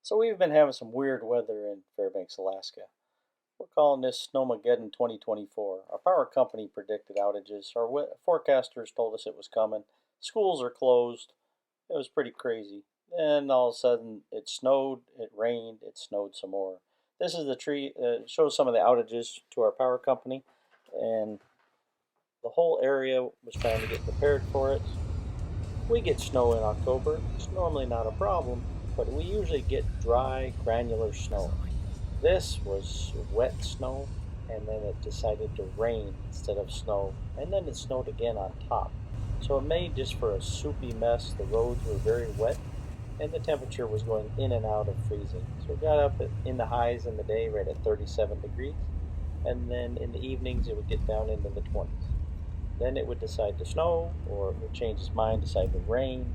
So we've been having some weird weather in Fairbanks, Alaska. We're calling this Snowmageddon 2024. Our power company predicted outages. Our forecasters told us it was coming. Schools are closed. It was pretty crazy. Then all of a sudden it snowed, it rained, it snowed some more. This is the tree. Shows some of the outages to our power company, and the whole area was trying to get prepared for it. We get snow in October. It's normally not a problem, but we usually get dry, granular snow. This was wet snow, and then it decided to rain instead of snow, and then it snowed again on top. So it made just for a soupy mess. The roads were very wet, and the temperature was going in and out of freezing. So it got up in the highs in the day right at 37 degrees, and then in the evenings it would get down into the 20s. Then it would decide to snow, or it would change its mind, decide to rain.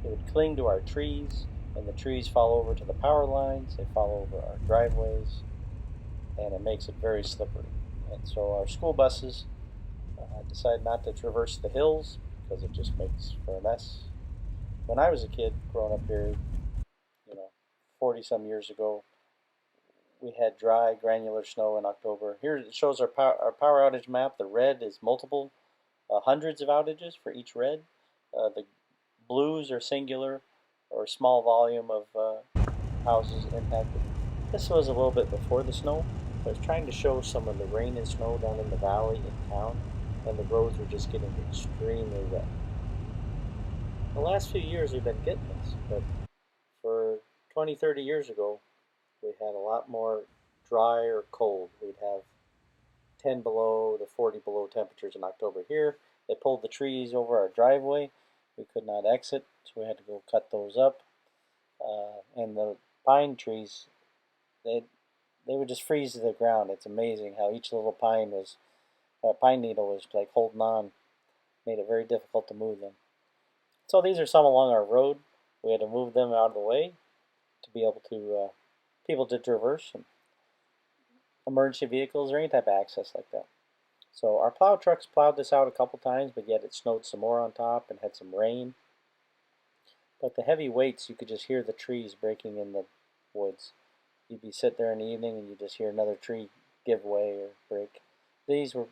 It would cling to our trees, and the trees fall over to the power lines, they fall over our driveways, and it makes it very slippery. And so our school buses decide not to traverse the hills because it just makes for a mess. When I was a kid growing up here, 40 some years ago, we had dry, granular snow in October. Here it shows our power outage map. The red is multiple, hundreds of outages for each red. The blues are singular or small volume of houses impacted. This was a little bit before the snow. I was trying to show some of the rain and snow down in the valley in town, and the roads were just getting extremely wet. The last few years we've been getting this, but for 20, 30 years ago, we had a lot more dry or cold. We'd have 10 below to 40 below temperatures in October here. They pulled the trees over our driveway. We could not exit, so we had to go cut those up. And the pine trees, they would just freeze to the ground. It's amazing how each little pine needle was like holding on. Made it very difficult to move them. So these are some along our road. We had to move them out of the way to be able to people to traverse, and emergency vehicles or any type of access like that. So our plow trucks plowed this out a couple times, but yet it snowed some more on top and had some rain. But the heavy weights, you could just hear the trees breaking in the woods. You'd be sitting there in the evening and you just hear another tree give way or break. These were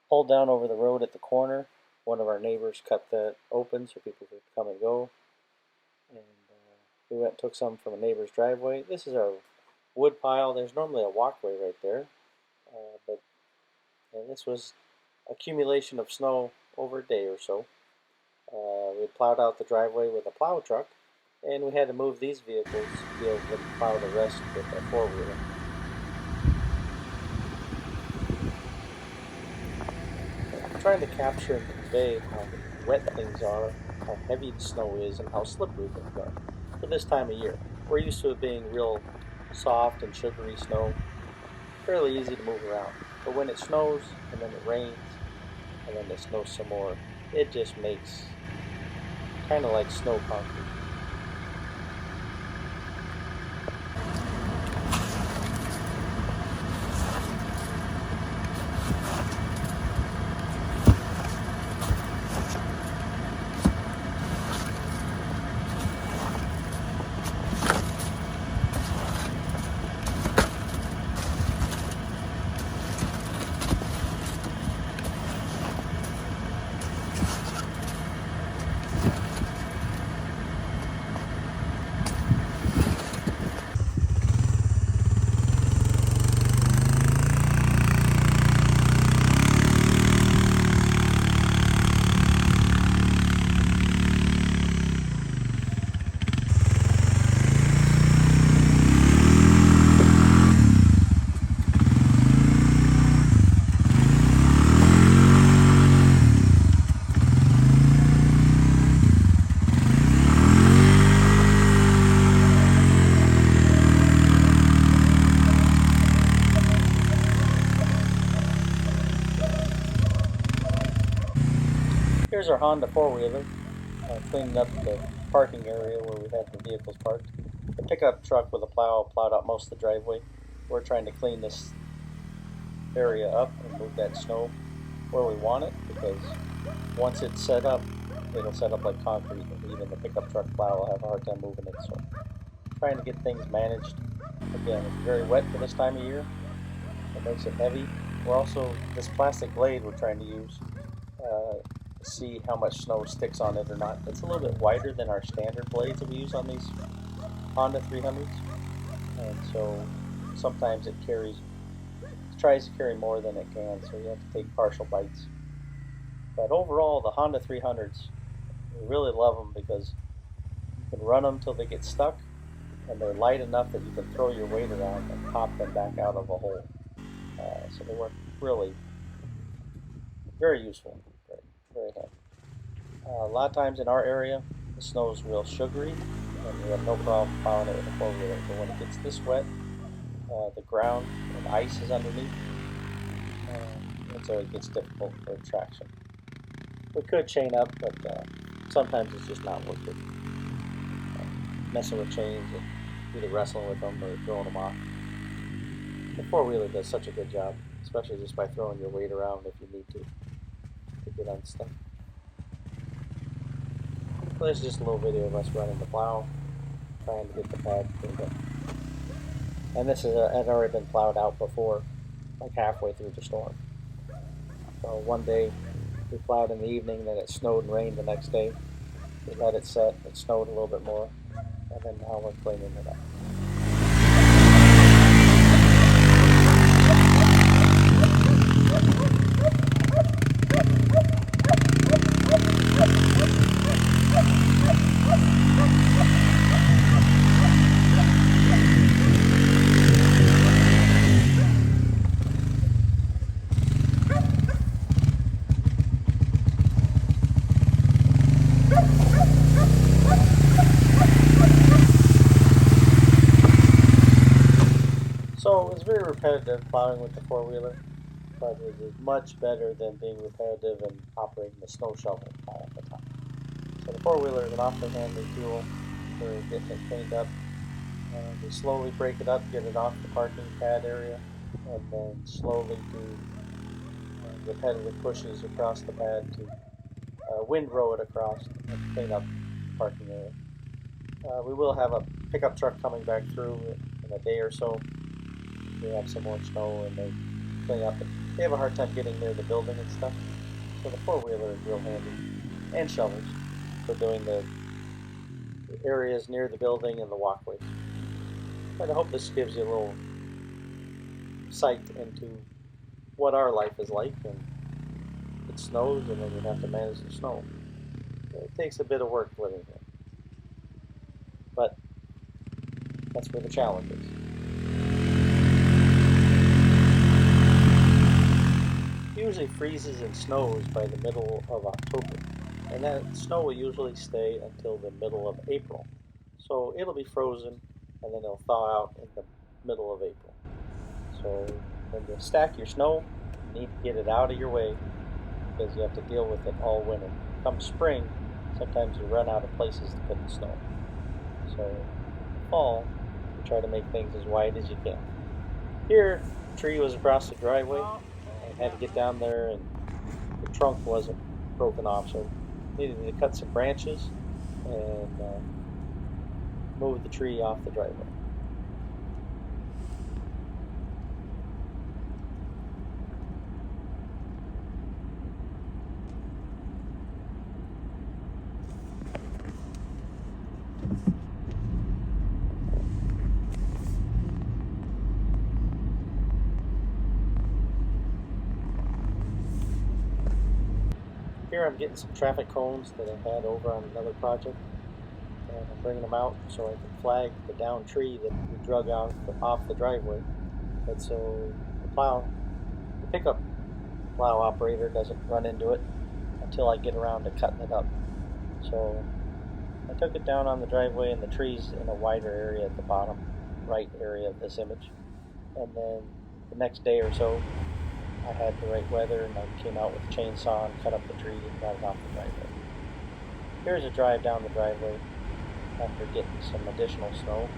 pulled down over the road at the corner. One of our neighbors cut that open so people could come and go. And we went and took some from a neighbor's driveway. This is our wood pile. There's normally a walkway right there, but this was accumulation of snow over a day or so. We plowed out the driveway with a plow truck, and we had to move these vehicles to be able to plow the rest with a four-wheeler. I'm trying to capture and convey how wet things are, how heavy the snow is, and how slippery things are for this time of year. We're used to it being real soft and sugary snow, fairly easy to move around. But when it snows, and then it rains, and then it snows some more, it just makes kind of like snow concrete. Here's our Honda four-wheeler, cleaning up the parking area where we had the vehicles parked. The pickup truck with a plow plowed out most of the driveway. We're trying to clean this area up and move that snow where we want it, because once it's set up, it'll set up like concrete, and even the pickup truck plow will have a hard time moving it. So trying to get things managed. Again, it's very wet for this time of year. It makes it heavy. We're also, this plastic blade we're trying to use, see how much snow sticks on it or not. It's a little bit wider than our standard blades that we use on these Honda 300s. And so sometimes it tries to carry more than it can, so you have to take partial bites. But overall, the Honda 300s, we really love them because you can run them till they get stuck, and they're light enough that you can throw your weight around and pop them back out of a hole. So they work really very useful, very handy. A lot of times in our area, the snow is real sugary, and we have no problem plowing it with a four-wheeler. But when it gets this wet, the ground and ice is underneath, and so it gets difficult for traction. We could chain up, but sometimes it's just not worth it. Messing with chains and either wrestling with them or throwing them off. The four-wheeler does such a good job, especially just by throwing your weight around if you need to get unstuck. So this is just a little video of us running the plow, trying to get the pad cleaned up. And this had already been plowed out before, like halfway through the storm. So one day we plowed in the evening, then it snowed and rained the next day. We let it set, it snowed a little bit more, and then now we're cleaning it up. So it's very repetitive plowing with the four-wheeler, but it is much better than being repetitive and operating the snow shovel all the time. So the four-wheeler is an awfully handy tool for getting it cleaned up. We slowly break it up, get it off the parking pad area, and then slowly do repetitive pushes across the pad to windrow it across and clean up the parking area. We will have a pickup truck coming back through in a day or so. We have some more snow and they clean up. They have a hard time getting near the building and stuff. So the four-wheeler is real handy. And shovels for doing the areas near the building and the walkways. But I hope this gives you a little sight into what our life is like. And it snows and then you have to manage the snow. It takes a bit of work living here. But that's where the challenge is. It usually freezes and snows by the middle of October, and that snow will usually stay until the middle of April. So it'll be frozen and then it'll thaw out in the middle of April. So when you stack your snow, you need to get it out of your way because you have to deal with it all winter. Come spring, sometimes you run out of places to put the snow. So in the fall, you try to make things as wide as you can. Here, the tree was across the driveway. I had to get down there and the trunk wasn't broken off, so needed to cut some branches and move the tree off the driveway. Here I'm getting some traffic cones that I had over on another project, and I'm bringing them out so I can flag the downed tree that we drug out off the driveway. But so the pickup plow operator doesn't run into it until I get around to cutting it up. So I took it down on the driveway, and the tree's in a wider area at the bottom right area of this image. And then the next day or so, I had the right weather and I came out with a chainsaw and cut up the tree and got it off the driveway. Here's a drive down the driveway after getting some additional snow.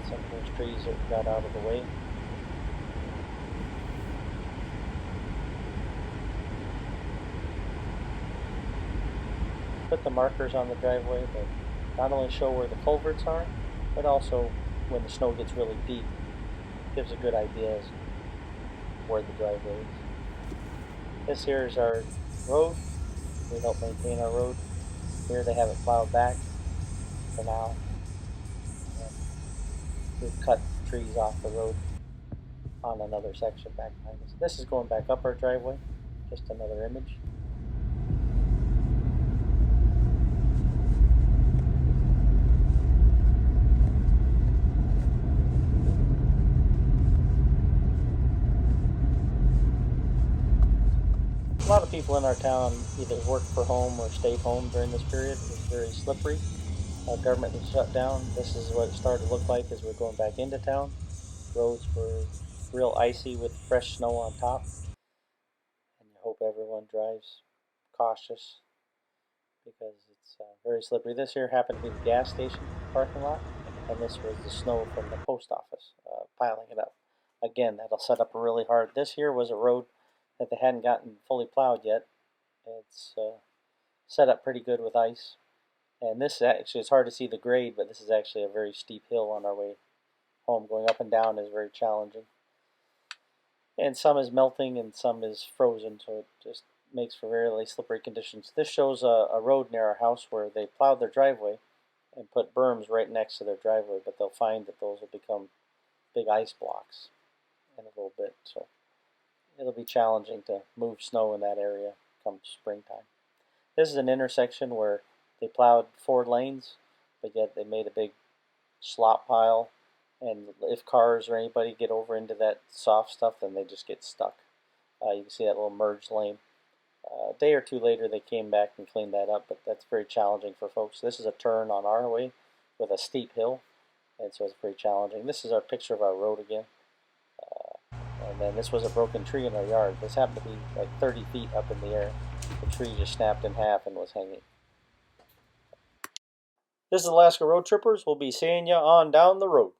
Some of those trees that got out of the way. Put the markers on the driveway, but not only show where the culverts are, but also when the snow gets really deep, gives a good idea as where the driveway is. This here is our road. We help maintain our road. Here they have it plowed back for now. And we've cut trees off the road on another section back behind us. This is going back up our driveway. Just another image. A lot of people in our town either worked for home or stayed home during this period. It was very slippery. Our government was shut down. This is what it started to look like as we're going back into town. Roads were real icy with fresh snow on top. And you hope everyone drives cautious because it's very slippery. This here happened to be the gas station parking lot, and this was the snow from the post office piling it up. Again, that'll set up really hard. This here was a road that they hadn't gotten fully plowed yet. It's set up pretty good with ice. And this actually, it's hard to see the grade, but this is actually a very steep hill on our way home. Going up and down is very challenging. And some is melting and some is frozen, so it just makes for really slippery conditions. This shows a road near our house where they plowed their driveway and put berms right next to their driveway, but they'll find that those will become big ice blocks in a little bit. So it'll be challenging to move snow in that area come springtime. This is an intersection where they plowed 4 lanes, but yet they made a big slop pile, and if cars or anybody get over into that soft stuff, then they just get stuck. You can see that little merged lane. A day or two later they came back and cleaned that up, but that's very challenging for folks. This is a turn on our way with a steep hill, and so it's very challenging. This is our picture of our road again. And then this was a broken tree in our yard. This happened to be like 30 feet up in the air. The tree just snapped in half and was hanging. This is Alaska Road Trippers. We'll be seeing you on down the road.